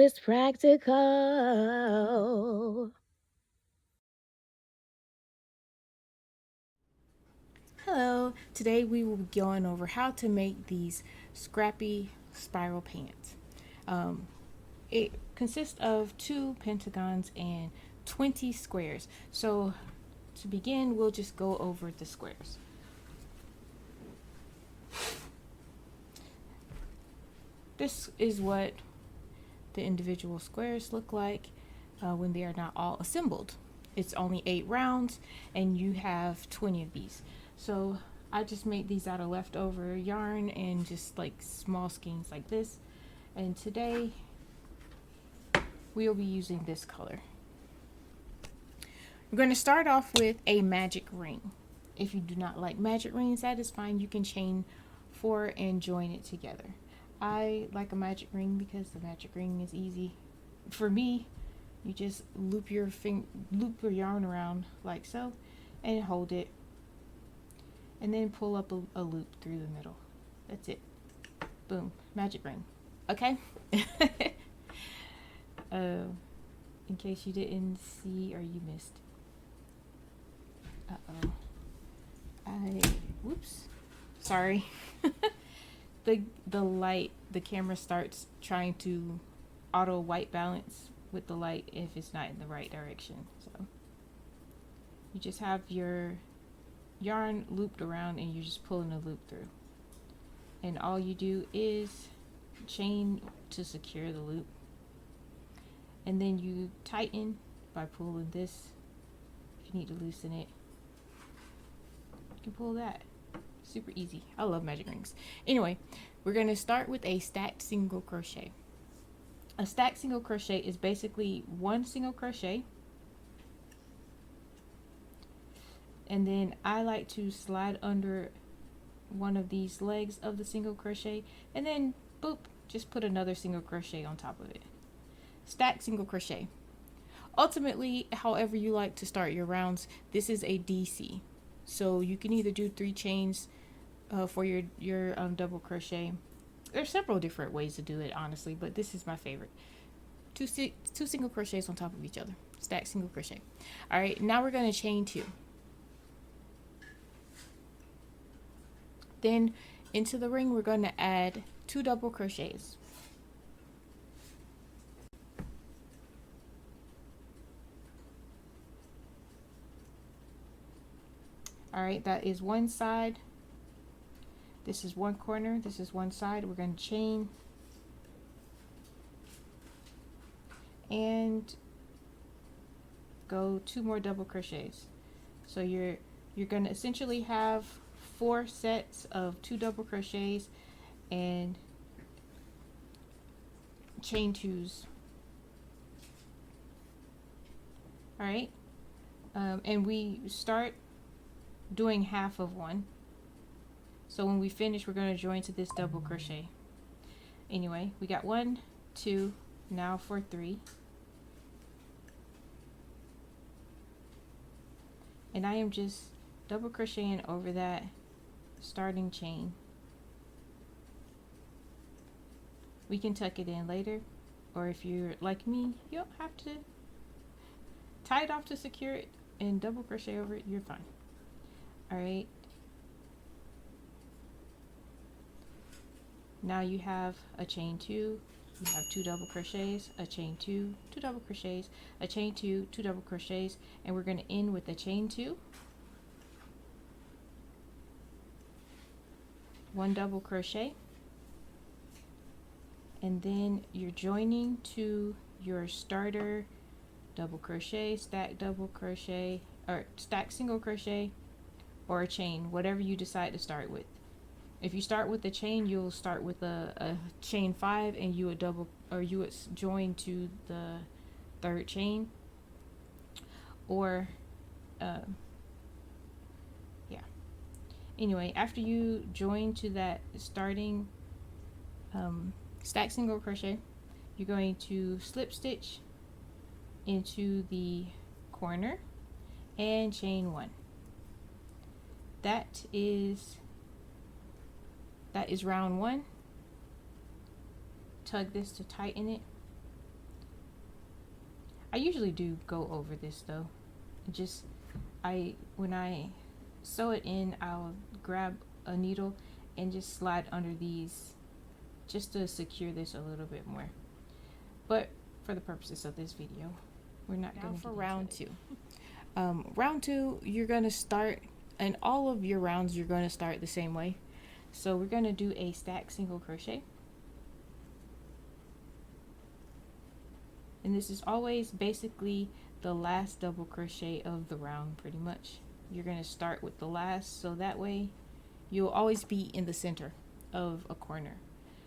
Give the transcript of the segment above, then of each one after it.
is practical. Hello, today we will be going over how to make these scrappy spiral pants. It consists of 2 pentagons and 20 squares. So to begin, we'll just go over the squares. This is what the individual squares look like when they are not all assembled. It's only 8 rounds and you have 20 of these. So I just made these out of leftover yarn and just like small skeins like this. And today we'll be using this color. We're going to start off with a magic ring. If you do not like magic rings, that is fine. You can chain 4 and join it together. I like a magic ring because the magic ring is easy. For me, you just loop your yarn around like so and hold it. And then pull up a loop through the middle. That's it. Boom. Magic ring. Okay? In case you didn't see or you missed. Uh-oh. Whoops. Sorry. The camera starts trying to auto white balance with the light if it's not in the right direction. So you just have your yarn looped around and you're just pulling a loop through. And all you do is chain to secure the loop. And then you tighten by pulling this. If you need to loosen it, you can pull that. Super easy. I love magic rings. Anyway, we're going to start with a stacked single crochet. A stacked single crochet is basically 1 single crochet, and then I like to slide under one of these legs of the single crochet and then boop, just put another single crochet on top of it. Stacked single crochet. Ultimately, however you like to start your rounds, this is a DC. So you can either do 3 chains for your double crochet. There's several different ways to do it, honestly, but this is my favorite. Two single crochets on top of each other. Stacked single crochet. All right, now we're going to chain 2. Then into the ring, we're going to add 2 double crochets. All right, that is one side. This is one corner. This is one side. We're going to chain and go 2 more double crochets. So you're going to essentially have 4 sets of 2 double crochets and chain 2s. All right, and we start doing half of one. So when we finish, we're going to join to this double crochet. Anyway, we got 1, 2, now for 3. And I am just double crocheting over that starting chain. We can tuck it in later, or if you're like me, you don't have to tie it off to secure it and double crochet over it. You're fine. All right. Now you have a chain 2, you have 2 double crochets, a chain 2, 2 double crochets, a chain 2, 2 double crochets, and we're going to end with a chain 2, 1 double crochet, and then you're joining to your starter double crochet, stack double crochet, or stack single crochet, or a chain, whatever you decide to start with. If you start with the chain, you'll start with a chain 5 and you would join to the 3rd chain, or yeah. Anyway, after you join to that starting stack single crochet, you're going to slip stitch into the corner and chain 1. That is round 1. Tug this to tighten it. I usually do go over this though. Just when I sew it in, I'll grab a needle and just slide under these just to secure this a little bit more. But for the purposes of this video, we're not going to. For round two. Round two, you're going to start, and all of your rounds you're going to start the same way. So we're going to do a stack single crochet. And this is always basically the last double crochet of the round, pretty much. You're going to start with the last, so that way you'll always be in the center of a corner.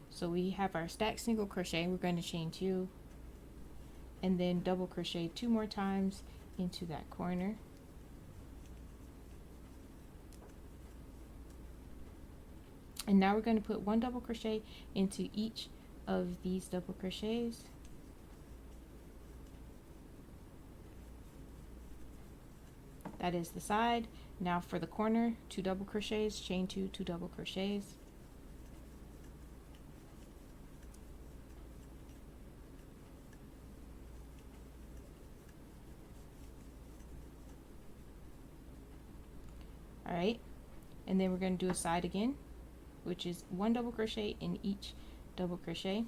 So we have our stack single crochet. We're going to chain 2 and then double crochet 2 more times into that corner. And now we're going to put 1 double crochet into each of these double crochets. That is the side. Now for the corner, 2 double crochets, chain 2, 2 double crochets. All right, and then we're going to do a side again, which is 1 double crochet in each double crochet.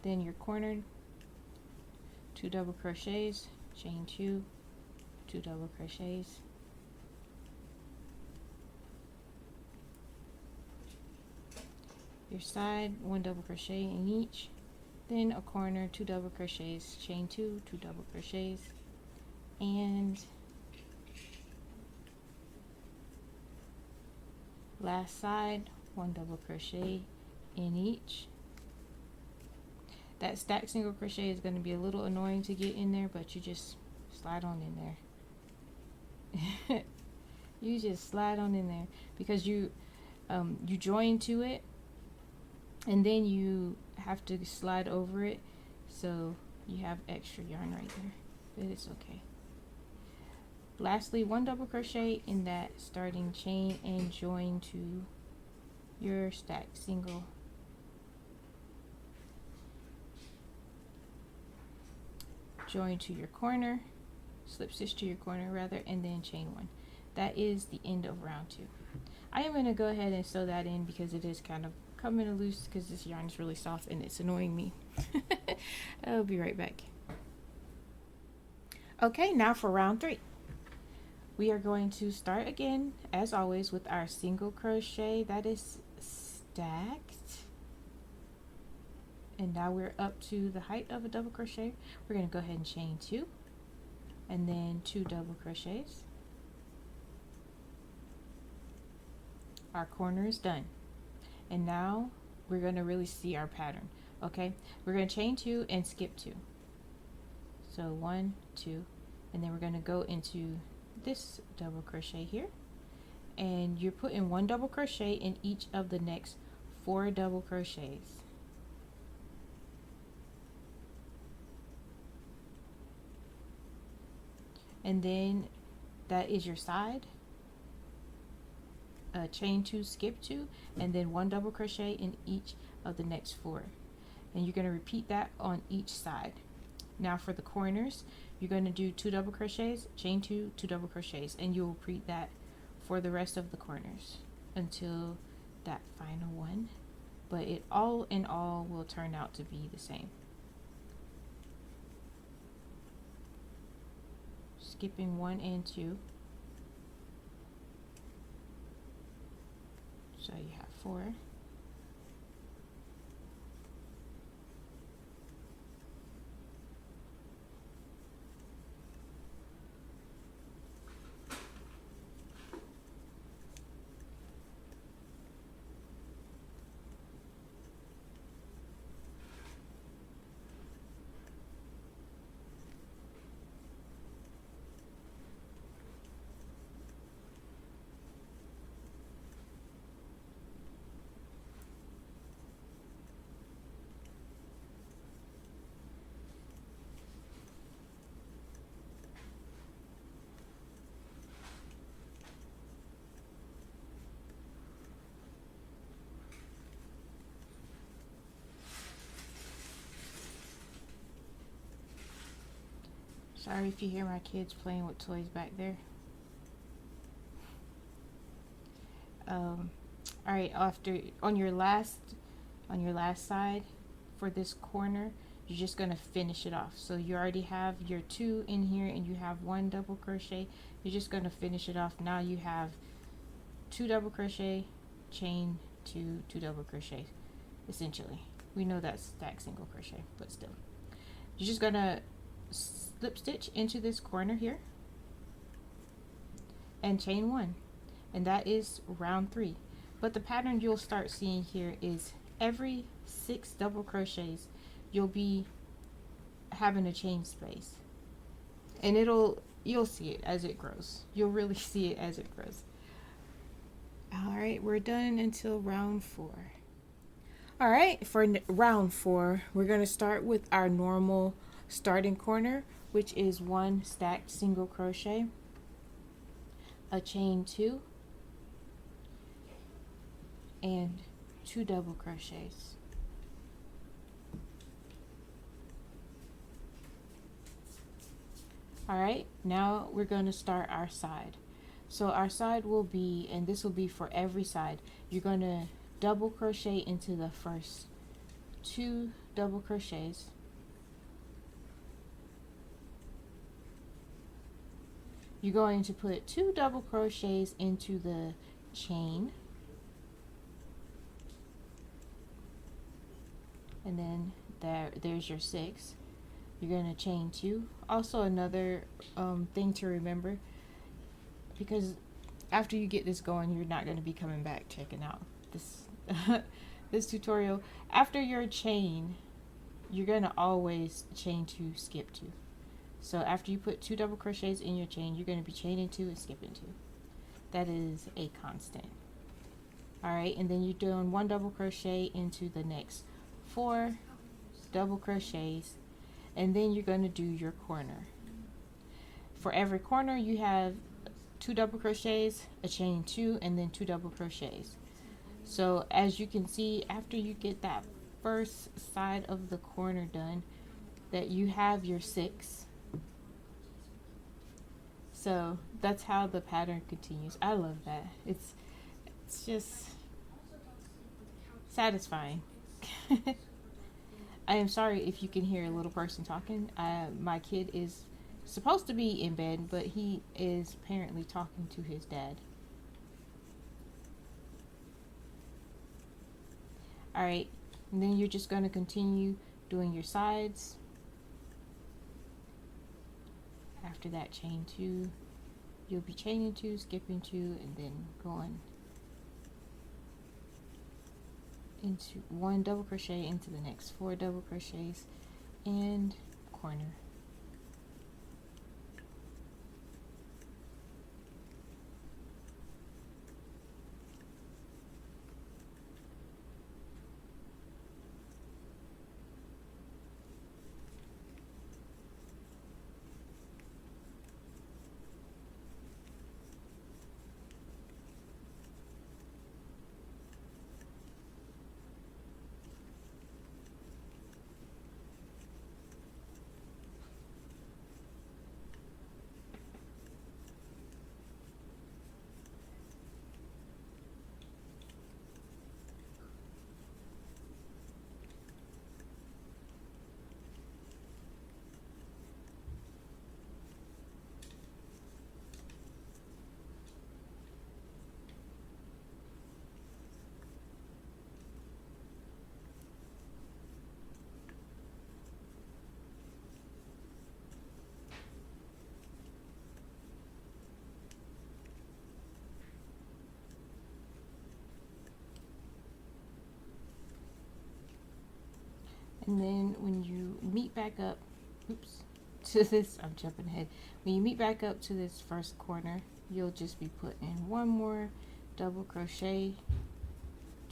Then your corner, 2 double crochets, chain 2, 2 double crochets. Your side, 1 double crochet in each. Then a corner, 2 double crochets, chain 2, 2 double crochets, and last side, 1 double crochet in each. That stack single crochet is going to be a little annoying to get in there, but you just slide on in there. You just slide on in there because you join to it and then you have to slide over it, so you have extra yarn right there, but it's okay. Lastly, 1 double crochet in that starting chain and join to your stack single. Join to your corner, slip stitch to your corner rather, and then chain 1. That is the end of round 2. I am going to go ahead and sew that in because it is kind of coming loose because this yarn is really soft and it's annoying me. I'll be right back. Okay, now for round 3. We are going to start again, as always, with our single crochet that is stacked. And now we're up to the height of a double crochet. We're going to go ahead and chain 2 and then 2 double crochets. Our corner is done. And now we're going to really see our pattern. Okay, we're going to chain 2 and skip 2. So 1, 2, and then we're going to go into this double crochet here. And you're putting 1 double crochet in each of the next 4 double crochets. And then that is your side. Chain 2, skip 2, and then 1 double crochet in each of the next 4. And you're going to repeat that on each side. Now for the corners, you're going to do 2 double crochets, chain 2, 2 double crochets, and you'll repeat that for the rest of the corners until that final one. But it all in all will turn out to be the same. Skipping 1 and 2. So you have 4. Sorry if you hear my kids playing with toys back there. All right, after on your last side for this corner, you're just gonna finish it off. So you already have your 2 in here and you have 1 double crochet. You're just gonna finish it off. Now you have 2 double crochet, chain 2, 2 double crochet. Essentially, we know that's stack single crochet, but still, you're just gonna slip stitch into this corner here and chain 1, and that is round 3. But the pattern you'll start seeing here is every 6 double crochets you'll be having a chain space, and you'll see it as it grows. You'll really see it as it grows. All right, we're done until round 4. All right, for round 4, we're going to start with our normal starting corner, which is 1 stacked single crochet, a chain 2, and 2 double crochets. All right, now we're going to start our side. So our side will be, and this will be for every side, you're going to double crochet into the first 2 double crochets, you're going to put 2 double crochets into the chain, and then there's your 6. You're going to chain 2. Also another thing to remember, because after you get this going, you're not going to be coming back checking out this this tutorial. After your chain, you're going to always chain 2, skip 2. So after you put 2 double crochets in your chain, you're going to be chaining 2 and skipping 2. That is a constant. All right, and then you're doing 1 double crochet into the next 4 double crochets, and then you're going to do your corner. For every corner, you have 2 double crochets, a chain 2, and then 2 double crochets. So as you can see, after you get that first side of the corner done, that you have your 6. So that's how the pattern continues. I love that. It's just satisfying. I am sorry if you can hear a little person talking. My kid is supposed to be in bed, but he is apparently talking to his dad. All right, and then you're just going to continue doing your sides. After that, chain 2, you'll be chaining 2, skipping 2, and then going into 1 double crochet into the next 4 double crochets and corner. And then when you meet back up, to this, I'm jumping ahead. When you meet back up to this first corner, you'll just be putting 1 more double crochet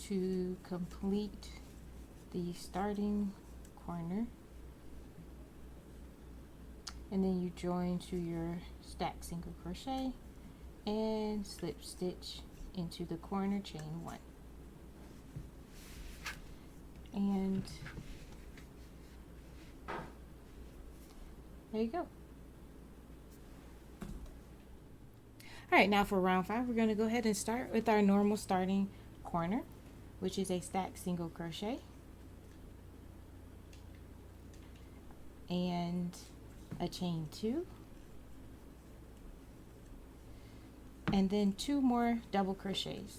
to complete the starting corner. And then you join to your stack single crochet and slip stitch into the corner, chain 1. And there you go. All right, now for round 5, we're going to go ahead and start with our normal starting corner, which is a stacked single crochet and a chain 2, and then 2 more double crochets.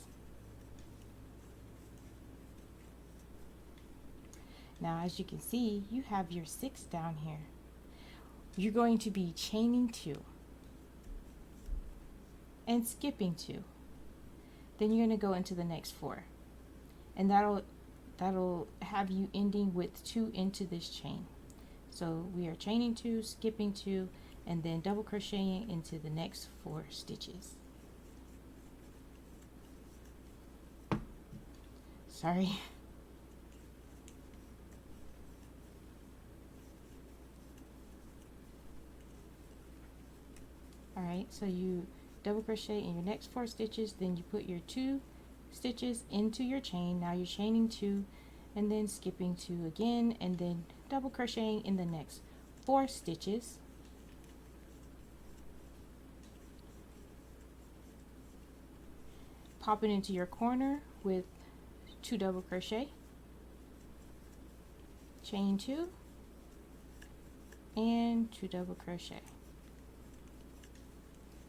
Now, as you can see, you have your 6 down here. You're going to be chaining 2 and skipping 2. Then you're going to go into the next 4, and that'll have you ending with 2 into this chain. So we are chaining 2, skipping 2, and then double crocheting into the next 4 stitches. Sorry. Alright, so you double crochet in your next 4 stitches, then you put your 2 stitches into your chain. Now you're chaining 2 and then skipping 2 again, and then double crocheting in the next 4 stitches. Pop it into your corner with 2 double crochet, chain 2, and 2 double crochet.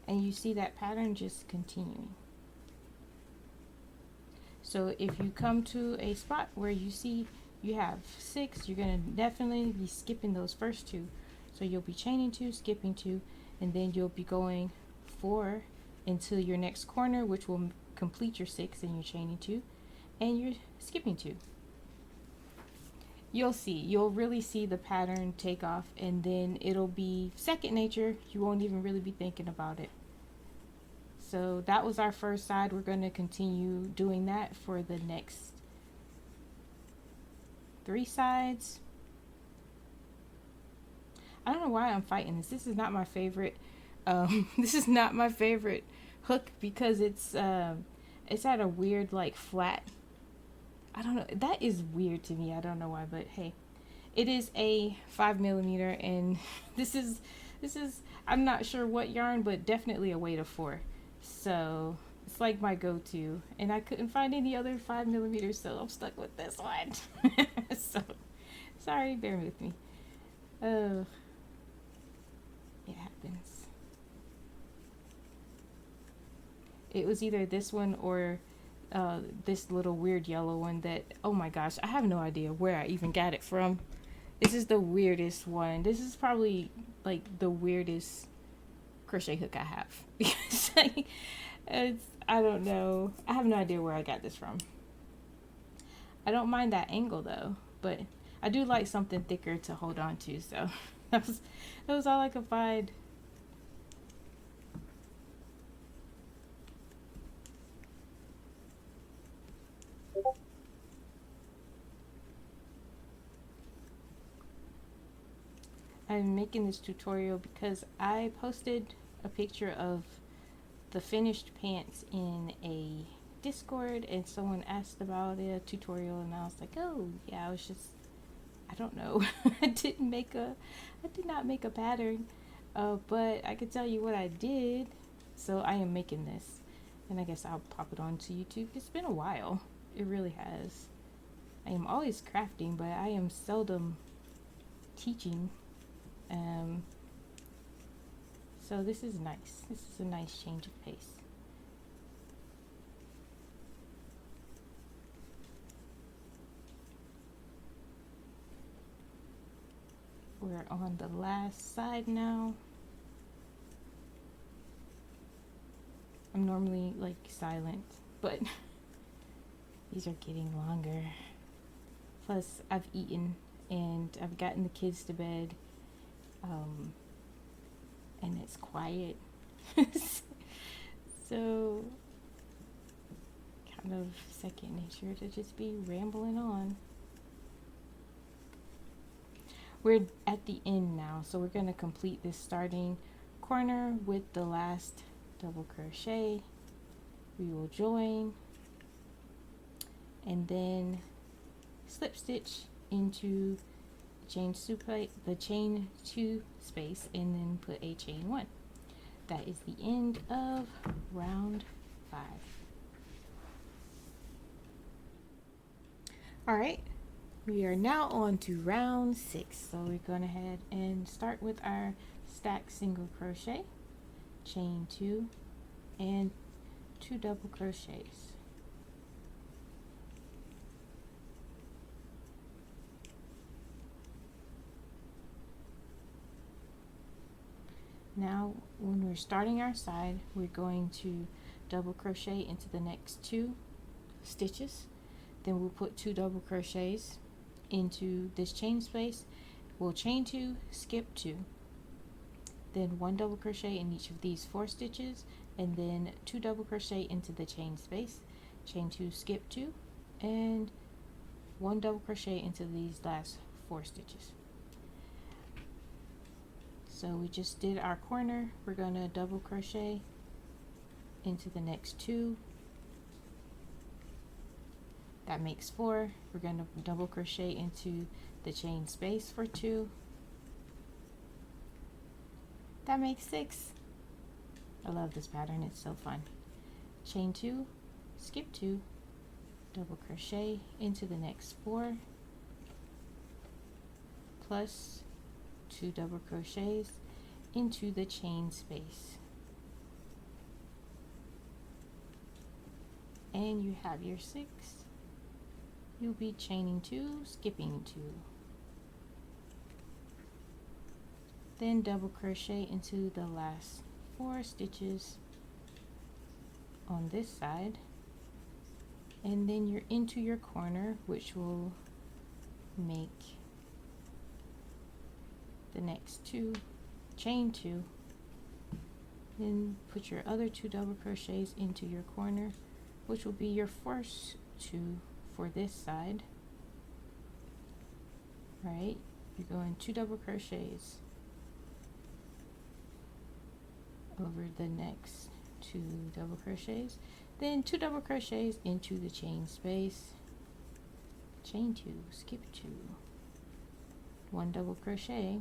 And you see that pattern just continuing. So if you come to a spot where you see you have 6, you're going to definitely be skipping those first 2. So you'll be chaining 2, skipping 2, and then you'll be going 4 into your next corner, which will complete your 6, and you're chaining 2 and you're skipping 2. You'll really see the pattern take off, and then it'll be second nature. You won't even really be thinking about it. So that was our first side. We're going to continue doing that for the next 3 sides. I don't know why I'm fighting this. This is not my favorite. This is not my favorite hook because it's at a weird like flat. I don't know. That is weird to me. I don't know why, but hey, it is a 5mm, and this is I'm not sure what yarn, but definitely a weight of 4. So it's like my go-to, and I couldn't find any other 5mm, so I'm stuck with this one. So sorry, bear with me. It happens. It was either this one or this little weird yellow one that, oh my gosh, I have no idea where I even got it from. This is the weirdest one. This is probably like the weirdest crochet hook I have. Because I don't know. I have no idea where I got this from. I don't mind that angle though, but I do like something thicker to hold on to, so that was all I could find. I'm making this tutorial because I posted a picture of the finished pants in a Discord, and someone asked about a tutorial, and I was like, oh yeah, I don't know. I did not make a pattern, but I could tell you what I did. So I am making this, and I guess I'll pop it onto YouTube. It's been a while. It really has. I am always crafting, but I am seldom teaching. So this is nice. This is a nice change of pace. We're on the last side now. I'm normally like silent, but these are getting longer. Plus I've eaten and I've gotten the kids to bed. And it's quiet. So kind of second nature to just be rambling on. We're at the end now, so we're going to complete this starting corner with the last double crochet. We will join and then slip stitch into the chain 2 space, and then put a chain 1. That is the end of round 5. All right, we are now on to round 6. So we're going to head and start with our stack single crochet, chain 2, and 2 double crochets. Now when we're starting our side, we're going to double crochet into the next 2 stitches. Then we'll put 2 double crochets into this chain space. We'll chain 2, skip 2, then 1 double crochet in each of these 4 stitches, and then 2 double crochet into the chain space, chain 2, skip 2, and 1 double crochet into these last 4 stitches. So we just did our corner. We're going to double crochet into the next 2. That makes 4. We're going to double crochet into the chain space for 2. That makes 6. I love this pattern, it's so fun. Chain 2, skip 2, double crochet into the next 4, plus 2 double crochets into the chain space. And you have your 6. You'll be chaining 2, skipping 2. Then double crochet into the last 4 stitches on this side. And then you're into your corner, which will make the next 2, chain 2, then put your other 2 double crochets into your corner, which will be your first 2 for this side. Right, you're going 2 double crochets over the next 2 double crochets, then 2 double crochets into the chain space, chain 2, skip 2, 1 double crochet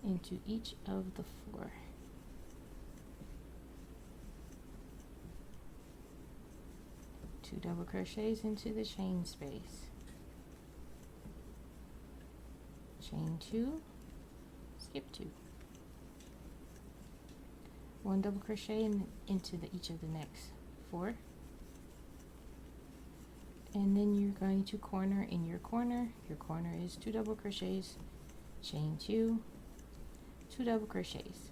into each of the 4. Two double crochets into the chain space, chain 2, skip 2, 1 double crochet into each of the next 4, and then you're going to corner in your corner. Your corner is 2 double crochets, chain 2, 2 double crochets.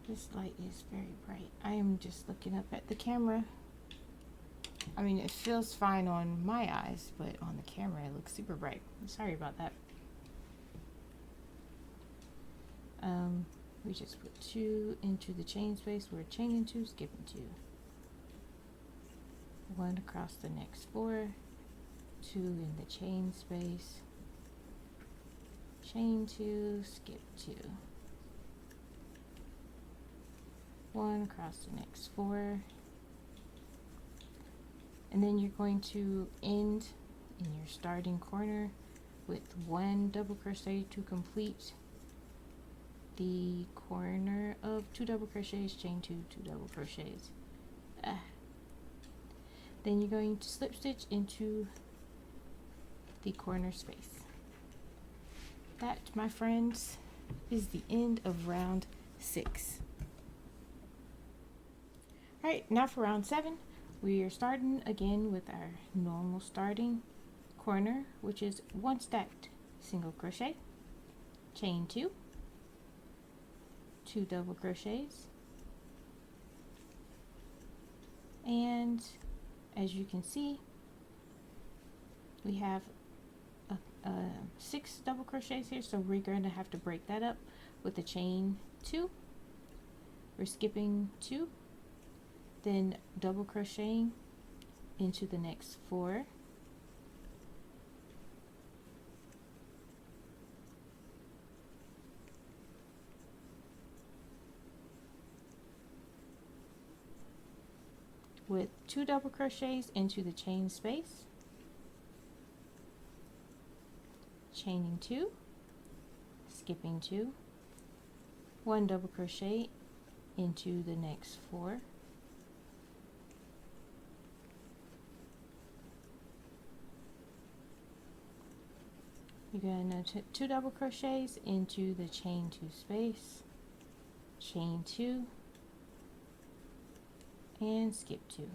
This light is very bright. I am just looking up at the camera. I mean, it feels fine on my eyes, but on the camera it looks super bright. I'm sorry about that. We just put 2 into the chain space. We're chaining 2, skipping 2. 1 across the next 4, 2 in the chain space, chain 2, skip 2. 1 across the next 4, and then you're going to end in your starting corner with 1 double crochet to complete the corner of 2 double crochets, chain 2, 2 double crochets. Then you're going to slip stitch into the corner space. That, my friends, is the end of round 6. Alright, now for round 7, we are starting again with our normal starting corner, which is 1 stacked single crochet, chain 2, 2 double crochets, and as you can see, we have 6 double crochets here, so we're going to have to break that up with a chain 2. We're skipping 2, then double crocheting into the next 4, with 2 double crochets into the chain space, chaining 2, skipping 2, 1 double crochet into the next 4, you're going to 2 double crochets into the chain 2 space, chain 2, and skip 2.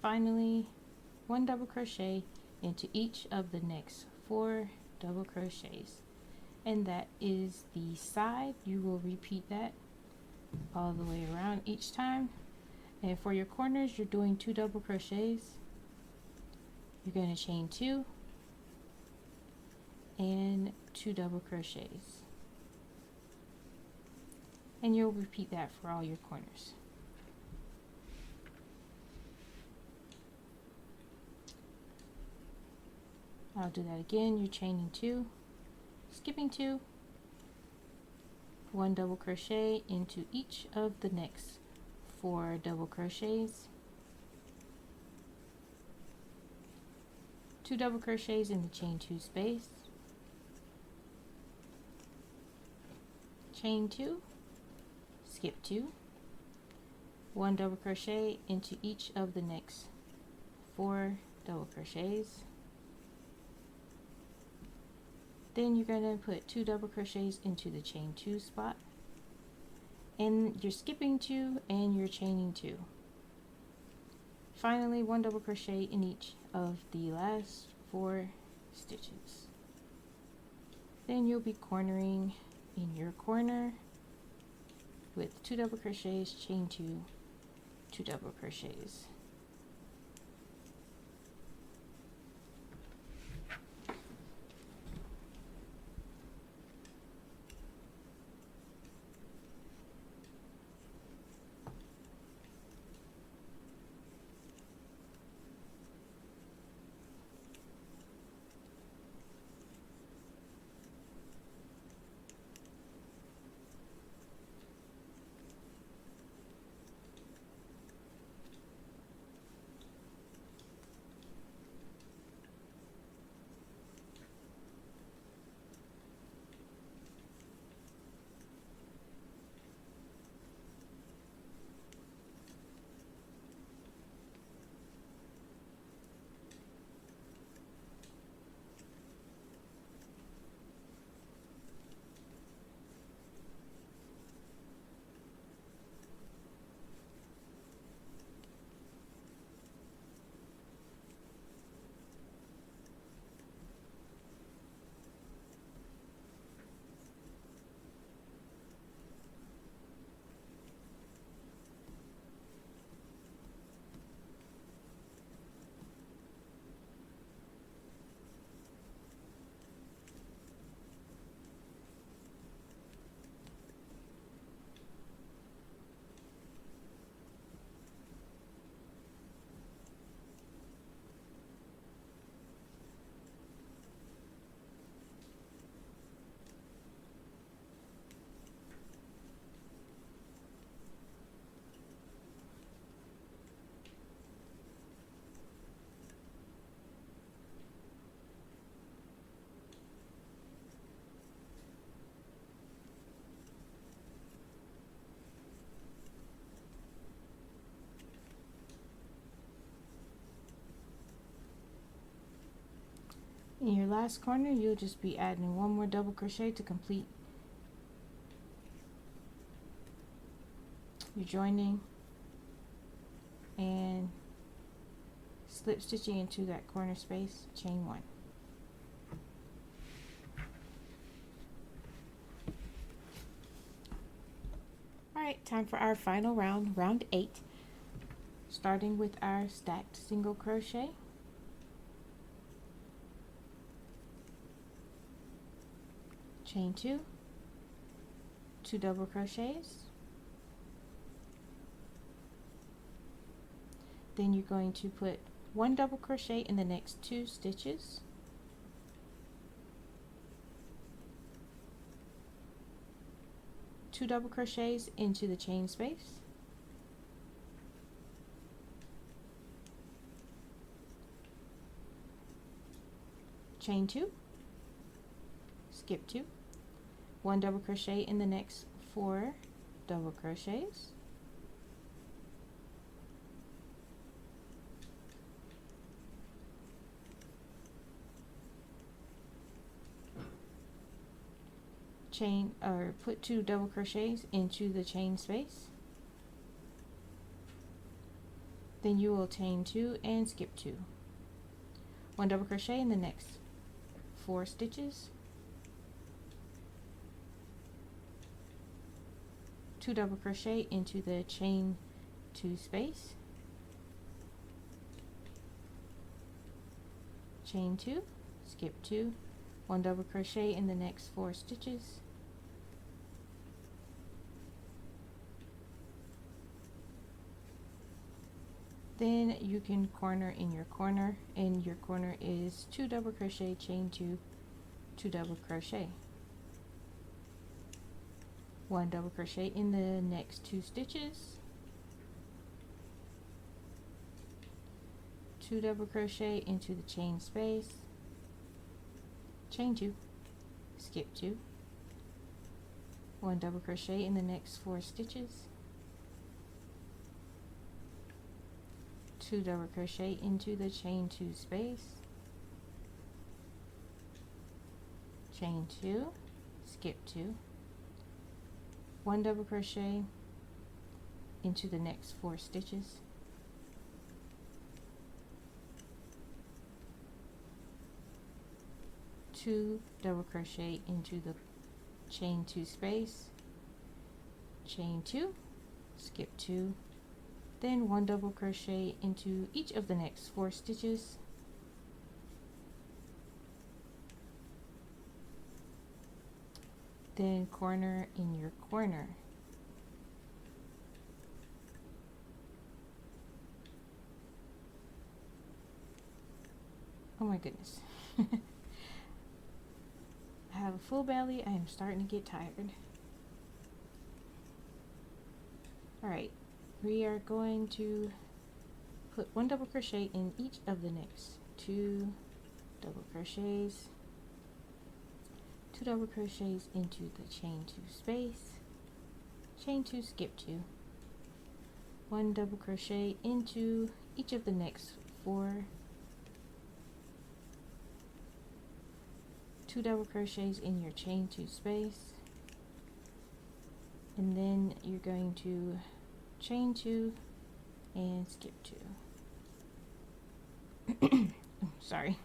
Finally, 1 double crochet into each of the next 4 double crochets, and that is the side. You will repeat that all the way around each time. And for your corners, you're doing 2 double crochets. You're going to chain 2 and 2 double crochets, and you'll repeat that for all your corners. I'll do that again. You're chaining 2, skipping 2, 1 double crochet into each of the next 4 double crochets, 2 double crochets in the chain 2 space, chain 2, skip 2, 1 double crochet into each of the next 4 double crochets. Then you're going to put 2 double crochets into the chain 2 spot, and you're skipping 2 and you're chaining 2. Finally, 1 double crochet in each of the last 4 stitches. Then you'll be cornering in your corner with 2 double crochets, chain 2, 2 double crochets. In your last corner, you'll just be adding one more double crochet to complete your joining and slip stitching into that corner space, chain one. Alright, time for our final round, round 8, starting with our stacked single crochet. Chain 2, 2 double crochets, then you're going to put 1 double crochet in the next 2 stitches, two double crochets into the chain space, chain 2, skip 2, 1 double crochet in the next 4 double crochets, chain or put 2 double crochets into the chain space, then you will chain 2 and skip 2, 1 double crochet in the next 4 stitches, 2 double crochet into the chain 2 space, chain 2, skip 2, 1 double crochet in the next 4 stitches, then you can corner in your corner, and your corner is 2 double crochet, chain 2, 2 double crochet, 1 double crochet in the next 2 stitches, 2 double crochet into the chain space, chain 2, skip 2, 1 double crochet in the next 4 stitches, 2 double crochet into the chain 2 space, chain 2, skip 2, 1 double crochet into the next 4 stitches, 2 double crochet into the chain 2 space, chain 2, skip 2, then 1 double crochet into each of the next 4 stitches, then corner in your corner. Oh my goodness. I have a full belly. I am starting to get tired. Alright, we are going to put 1 double crochet in each of the next 2 double crochets, 2 double crochets into the chain 2 space, chain 2, skip 2, 1 double crochet into each of the next 4, 2 double crochets in your chain 2 space, and then you're going to chain 2 and skip 2. Sorry.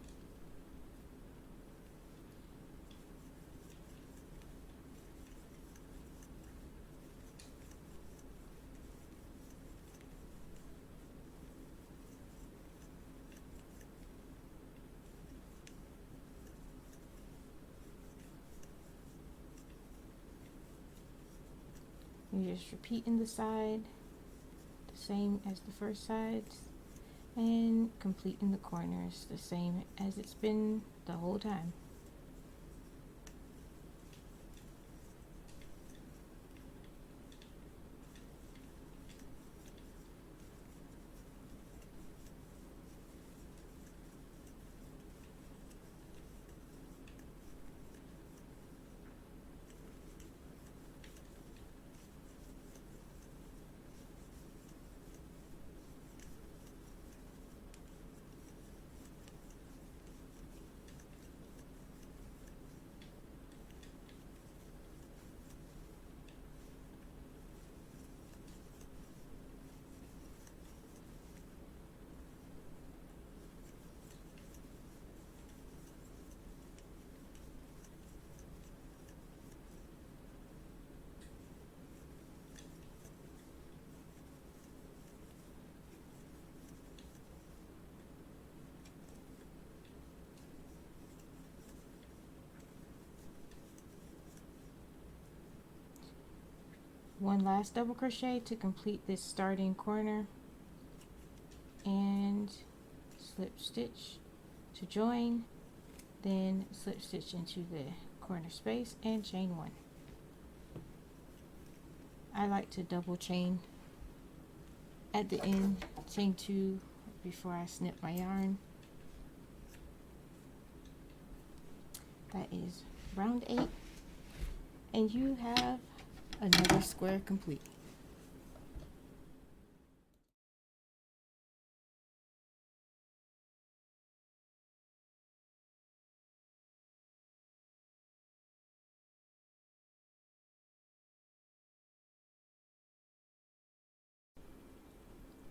You just repeat in the side, the same as the first sides, and complete in the corners, the same as it's been the whole time. one last double crochet to complete this starting corner, and slip stitch to join, then slip stitch into the corner space and chain one. I like to double chain at the end, chain two before I snip my yarn. That is round 8, and you have another square complete.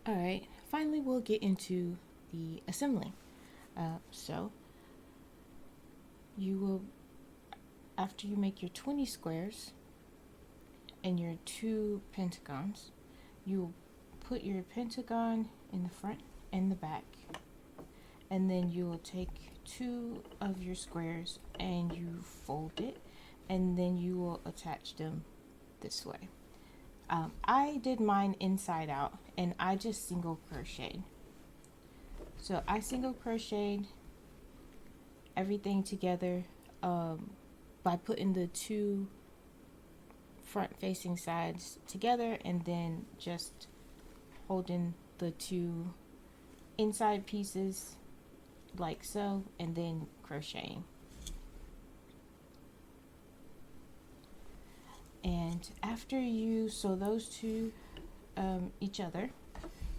Alright, finally we'll get into the assembling. So you will, after you make your 20 squares and your 2 pentagons, you will put your pentagon in the front and the back, and then you will take 2 of your squares and you fold it, and then you will attach them this way. I did mine inside out, and I just single crocheted. So I single crocheted everything together by putting the 2 front facing sides together, and then just holding the 2 inside pieces like so, and then crocheting. And after you sew those 2 each other,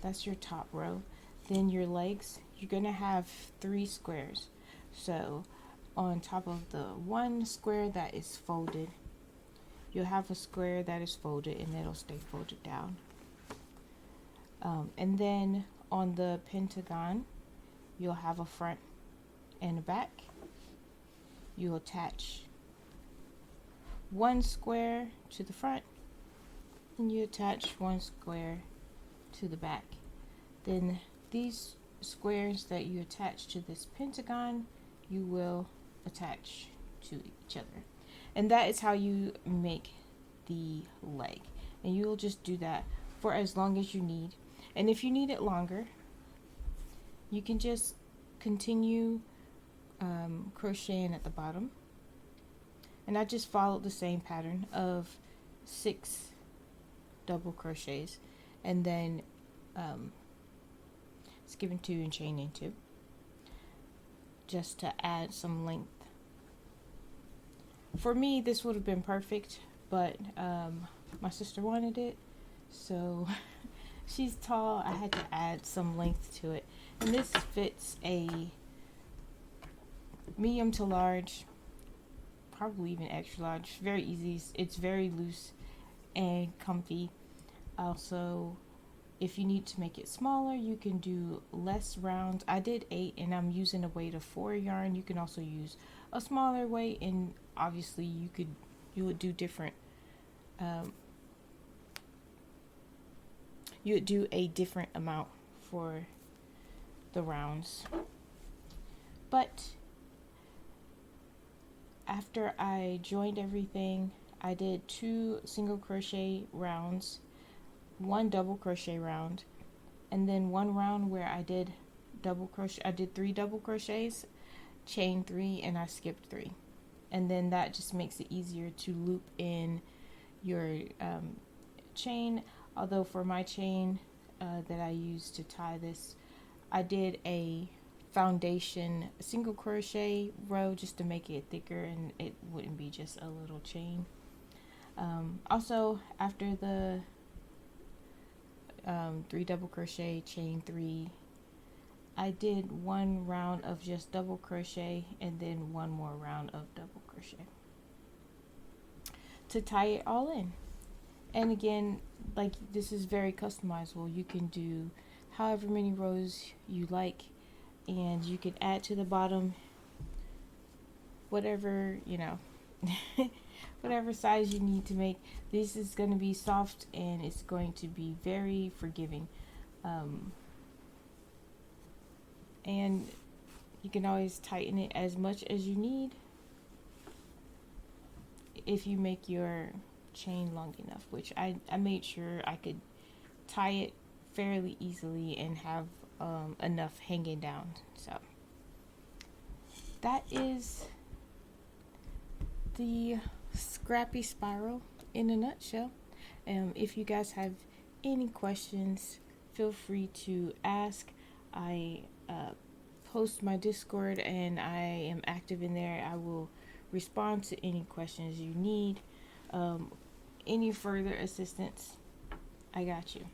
that's your top row. Then your legs, you're gonna have 3 squares. So on top of the 1 square that is folded, you'll have a square that is folded, and it'll stay folded down. And then on the pentagon, you'll have a front and a back. You'll attach 1 square to the front, and you attach 1 square to the back. Then these squares that you attach to this pentagon, you will attach to each other. And that is how you make the leg. And you will just do that for as long as you need. And if you need it longer, you can just continue crocheting at the bottom. And I just followed the same pattern of 6 double crochets, and then skipping 2 and chaining 2, just to add some length. For me, this would have been perfect, but my sister wanted it, so she's tall. I had to add some length to it, and this fits a medium to large, probably even extra large. Very easy. It's very loose and comfy. Also, if you need to make it smaller, you can do less rounds. I did 8, and I'm using a weight of 4 yarn. You can also use a smaller weight, and obviously you would do different. You would do a different amount for the rounds. But after I joined everything, I did 2 single crochet rounds, 1 double crochet round, and then 1 round where I did double crochet. I did 3 double crochets, chain 3, and I skipped 3. And then that just makes it easier to loop in your chain. Although for my chain that I used to tie this, I did a foundation single crochet row just to make it thicker and it wouldn't be just a little chain. Also, after the 3 double crochet, chain 3, I did 1 round of just double crochet, and then 1 more round of double crochet to tie it all in. And again, like, this is very customizable. You can do however many rows you like, and you can add to the bottom whatever, whatever size you need to make. This is going to be soft, and it's going to be very forgiving. And you can always tighten it as much as you need if you make your chain long enough, which I made sure I could tie it fairly easily and have enough hanging down. So that is the Scrappy Spiral in a nutshell. If you guys have any questions, feel free to ask. I post my Discord and I am active in there. I will respond to any questions you need. Any further assistance, I got you.